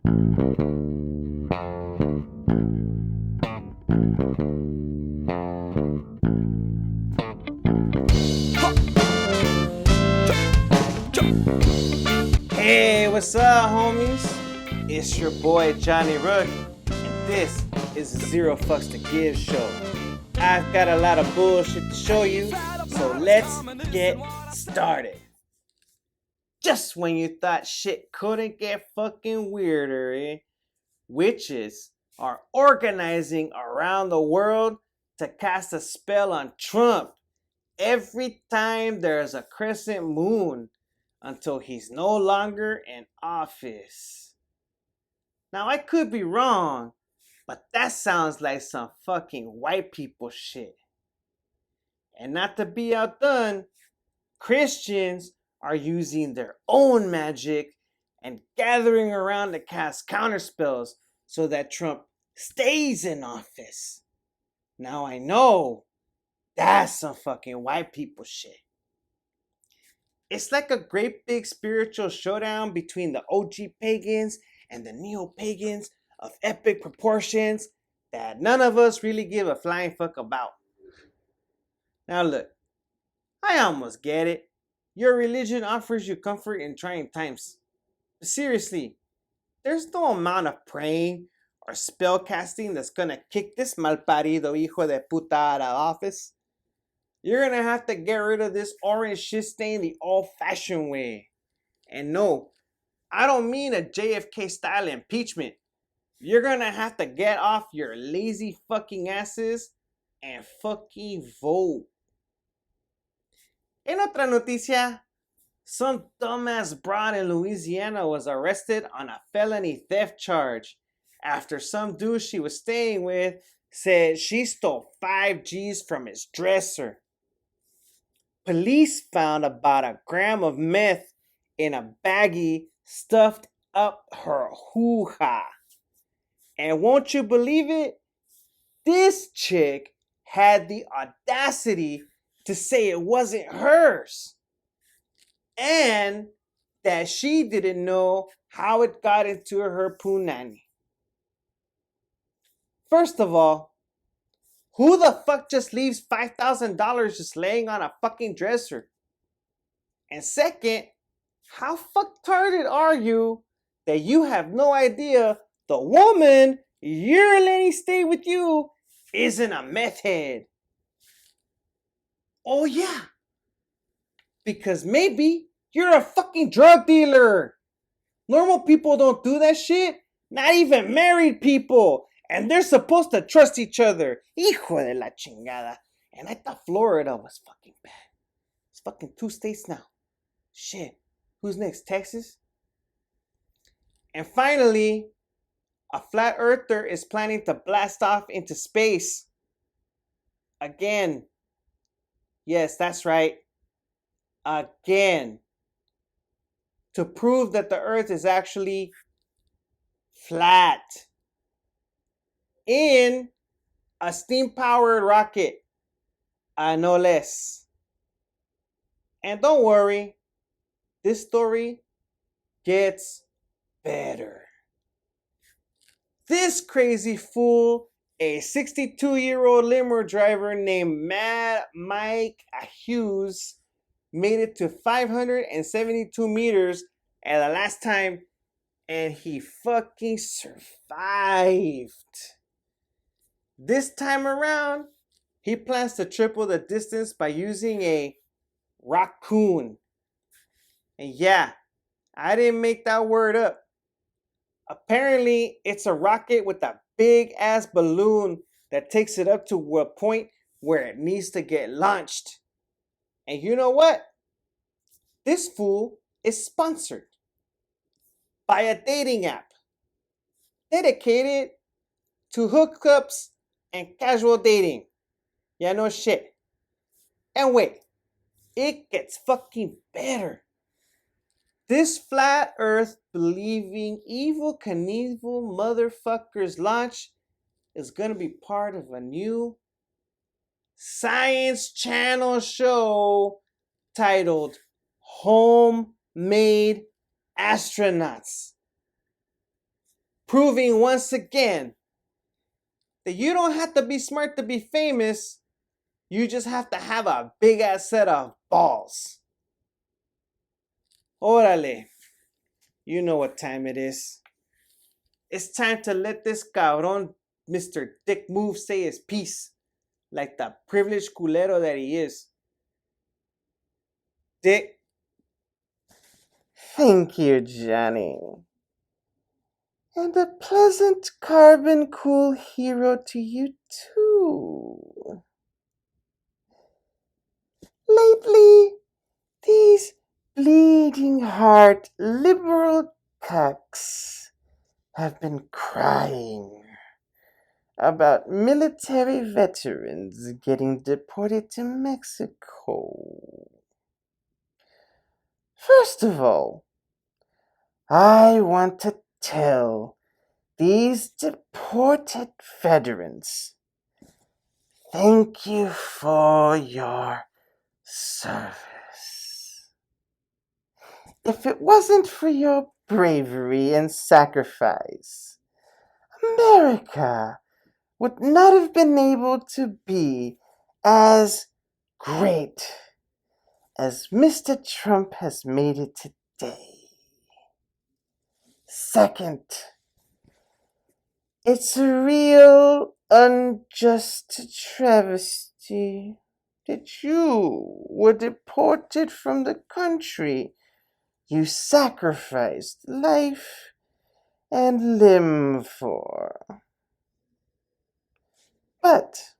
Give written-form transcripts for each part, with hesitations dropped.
Hey, what's up, homies? It's your boy Johnny Rook, and this is the Zero Fucks to Give show. I've got a lot of bullshit to show you, so let's get started. Just when you thought shit couldn't get fucking weirder, eh? Witches are organizing around the world to cast a spell on Trump every time there's a crescent moon until he's no longer in office. Now, I could be wrong, but that sounds like some fucking white people shit. And not to be outdone, Christians are using their own magic and gathering around to cast counterspells so that Trump stays in office. Now I know that's some fucking white people shit. It's like a great big spiritual showdown between the OG pagans and the neo-pagans of epic proportions that none of us really give a flying fuck about. Now look, I almost get it. Your religion offers you comfort in trying times. But seriously, there's no amount of praying or spell casting that's gonna kick this malparido hijo de puta out of office. You're gonna have to get rid of this orange shit stain the old-fashioned way. And no, I don't mean a JFK style impeachment. You're gonna have to get off your lazy fucking asses and fucking vote. En otra noticia, some dumbass broad in Louisiana was arrested on a felony theft charge after some dude she was staying with said she stole 5 G's from his dresser. Police found about a gram of meth in a baggie stuffed up her hoo-ha. And won't you believe it? This chick had the audacity to say it wasn't hers. And that she didn't know how it got into her punani. First of all, who the fuck just leaves $5,000 just laying on a fucking dresser? And second, how fucktarded are you that you have no idea the woman you're letting stay with you isn't a meth head? Oh yeah, because maybe you're a fucking drug dealer. Normal people don't do that shit, not even married people. And they're supposed to trust each other. Hijo de la chingada. And I thought Florida was fucking bad. It's fucking 2 states now. Shit. Who's next? Texas? And finally, a flat earther is planning to blast off into space. Again. Yes, that's right. Again. To prove that the earth is actually flat. In a steam-powered rocket, no less. And don't worry, this story gets better. This crazy fool, a 62-year-old limo driver named Mad Mike Hughes, made it to 572 meters at the last time, and he fucking survived. This time around, he plans to triple the distance by using a raccoon. And yeah, I didn't make that word up. Apparently, it's a rocket with a big ass balloon that takes it up to a point where it needs to get launched. And you know what? This fool is sponsored by a dating app dedicated to hookups and casual dating. Yeah, no shit. And wait, it gets fucking better. This flat earth believing evil Knievel motherfucker's launch is gonna be part of a new Science Channel show titled Homemade Astronauts. proving once again that you don't have to be smart to be famous. You just have to have a big ass set of balls. Órale, you know what time it is. It's time to let this cabron, Mr. Dick Move, say his piece, like the privileged culero that he is. Dick. Thank you, Johnny. And a pleasant carbon cool hero to you, too. Lately, these bleeding heart liberal cucks have been crying about military veterans getting deported to Mexico. First of all, I want to tell these deported veterans, thank you for your service. If it wasn't for your bravery and sacrifice, America would not have been able to be as great as Mr. Trump has made it today. Second, it's a real unjust travesty that you were deported from the country you sacrificed life and limb for. But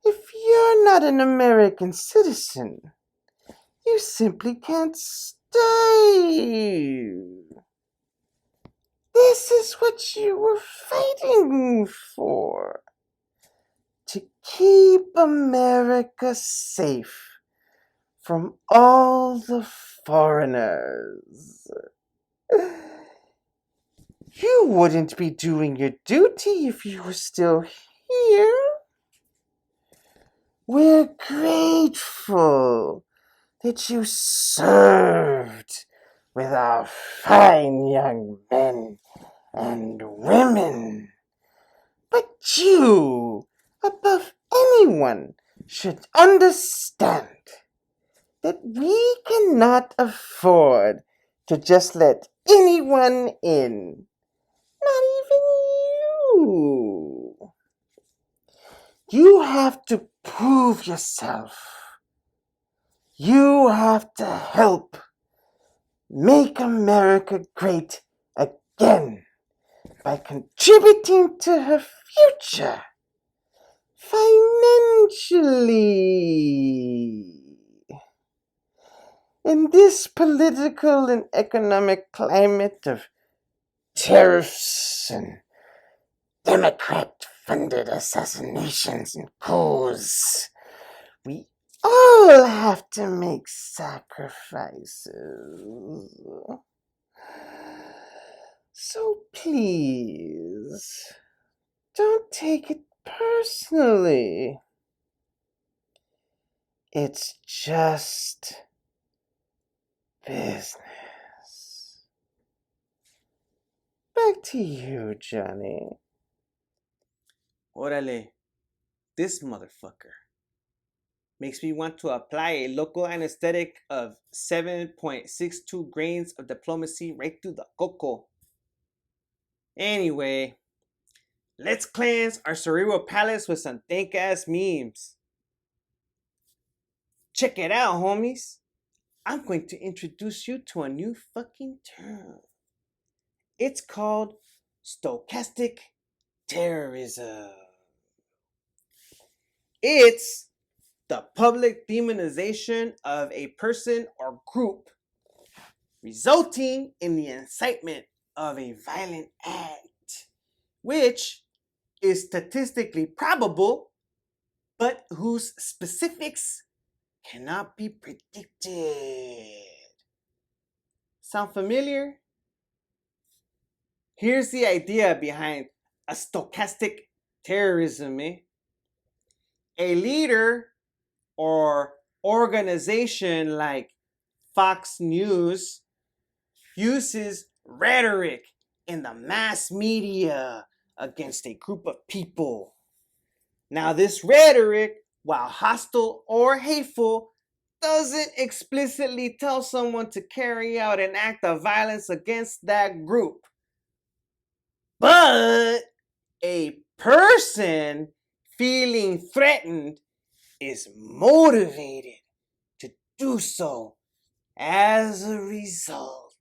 if you're not an American citizen, you simply can't stay. This is what you were fighting for. To keep America safe from all the foreigners. You wouldn't be doing your duty if you were still here. We're grateful that you served with our fine young men and women. But you, above anyone, should understand that we cannot afford to just let anyone in. Not even you. You have to prove yourself. You have to help make America great again by contributing to her future financially. In this political and economic climate of tariffs and Democrat-funded assassinations and coups, we all have to make sacrifices. So please, don't take it personally. It's just business. Back to you, Johnny. Órale, this motherfucker makes me want to apply a local anesthetic of 7.62 grains of diplomacy right through the coco. Anyway, let's cleanse our cerebral palates with some dank ass memes. Check it out, homies. I'm going to introduce you to a new fucking term. It's called stochastic terrorism. It's the public demonization of a person or group, resulting in the incitement of a violent act, which is statistically probable, but whose specifics cannot be predicted. Sound familiar? Here's the idea behind a stochastic terrorism. A leader or organization like Fox News uses rhetoric in the mass media against a group of people. Now, this rhetoric, while hostile or hateful, doesn't explicitly tell someone to carry out an act of violence against that group. But a person feeling threatened is motivated to do so as a result.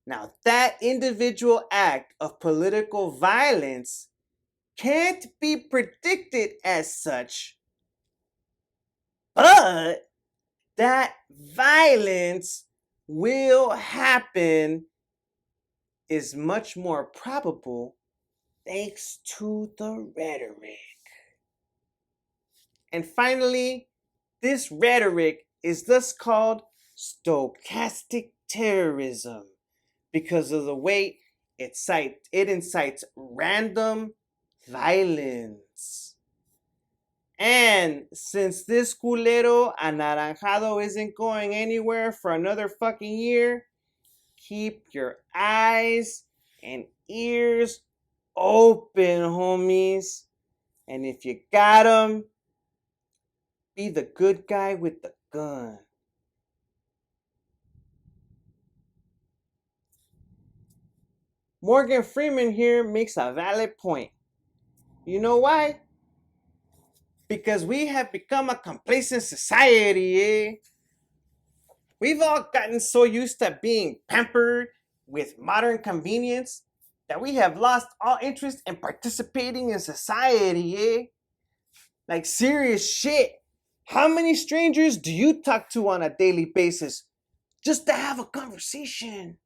Now, that individual act of political violence can't be predicted as such, but that violence will happen is much more probable thanks to the rhetoric. And finally, this rhetoric is thus called stochastic terrorism because of the way it incites random violence. And since this culero anaranjado isn't going anywhere for another fucking year, keep your eyes and ears open, homies. And if you got them, be the good guy with the gun. Morgan Freeman here makes a valid point. You know why? Because we have become a complacent society, eh? We've all gotten so used to being pampered with modern convenience that we have lost all interest in participating in society, eh? Like serious shit. How many strangers do you talk to on a daily basis just to have a conversation?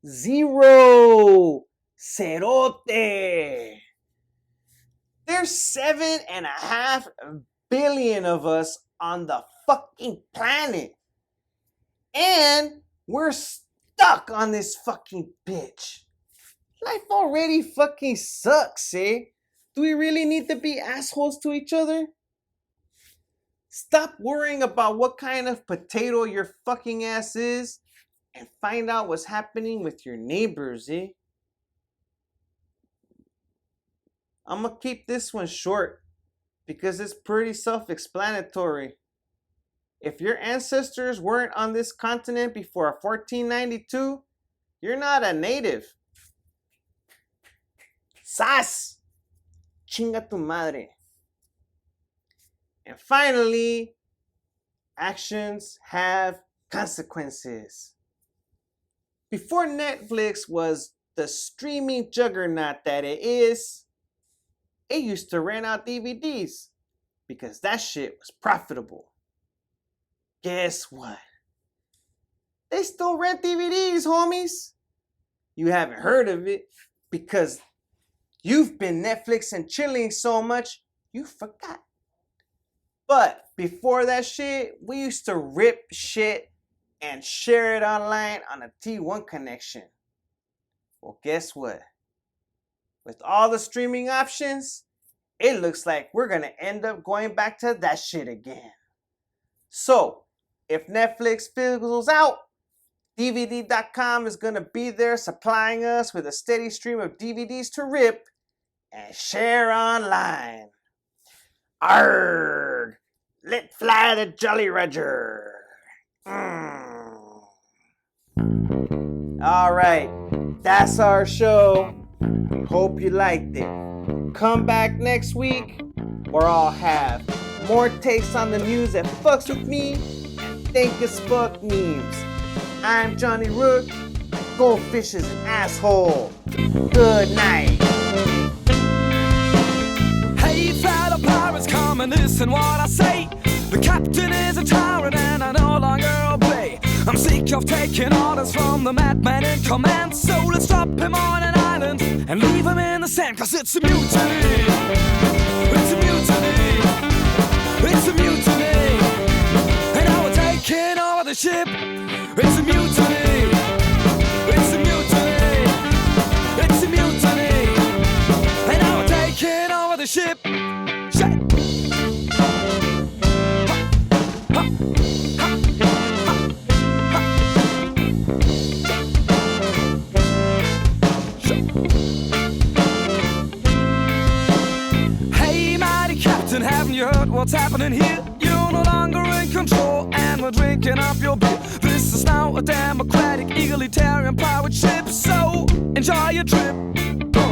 Zero. Cerote. There's 7.5 billion of us on the fucking planet. And we're stuck on this fucking bitch. Life already fucking sucks, eh? Do we really need to be assholes to each other? Stop worrying about what kind of potato your fucking ass is and find out what's happening with your neighbors, eh? I'm gonna keep this one short because it's pretty self-explanatory. If your ancestors weren't on this continent before 1492, you're not a native. Sas! Chinga tu madre. And finally, actions have consequences. Before Netflix was the streaming juggernaut that it is, it used to rent out DVDs because that shit was profitable. Guess what? They still rent DVDs, homies. You haven't heard of it because you've been Netflix and chilling so much, you forgot. But before that shit, we used to rip shit and share it online on a T1 connection. Well, guess what? With all the streaming options, it looks like we're gonna end up going back to that shit again. So, if Netflix fizzles out, DVD.com is gonna be there supplying us with a steady stream of DVDs to rip and share online. Arrgh! Let fly the Jolly Roger! Alright, that's our show. Hope you liked it. Come back next week where I'll have more takes on the news that fucks with me and think as fuck memes. I'm Johnny Rook. Goldfish is an asshole. Good night. Hey, fellow pirates, come and listen what I say. The captain is a tyrant and I no longer obey. I'm sick of taking orders from the madman in command. So let's drop him on an island and leave him in the sand. Cause it's a mutiny. It's a mutiny. It's a mutiny. And now we're taking over the ship. It's a mutiny. It's a mutiny. It's a mutiny. And now we're taking over the ship. you heard what's happening here? You're no longer in control, and we're drinking up your beer. This is now a democratic, egalitarian pirate ship, so enjoy your trip. Go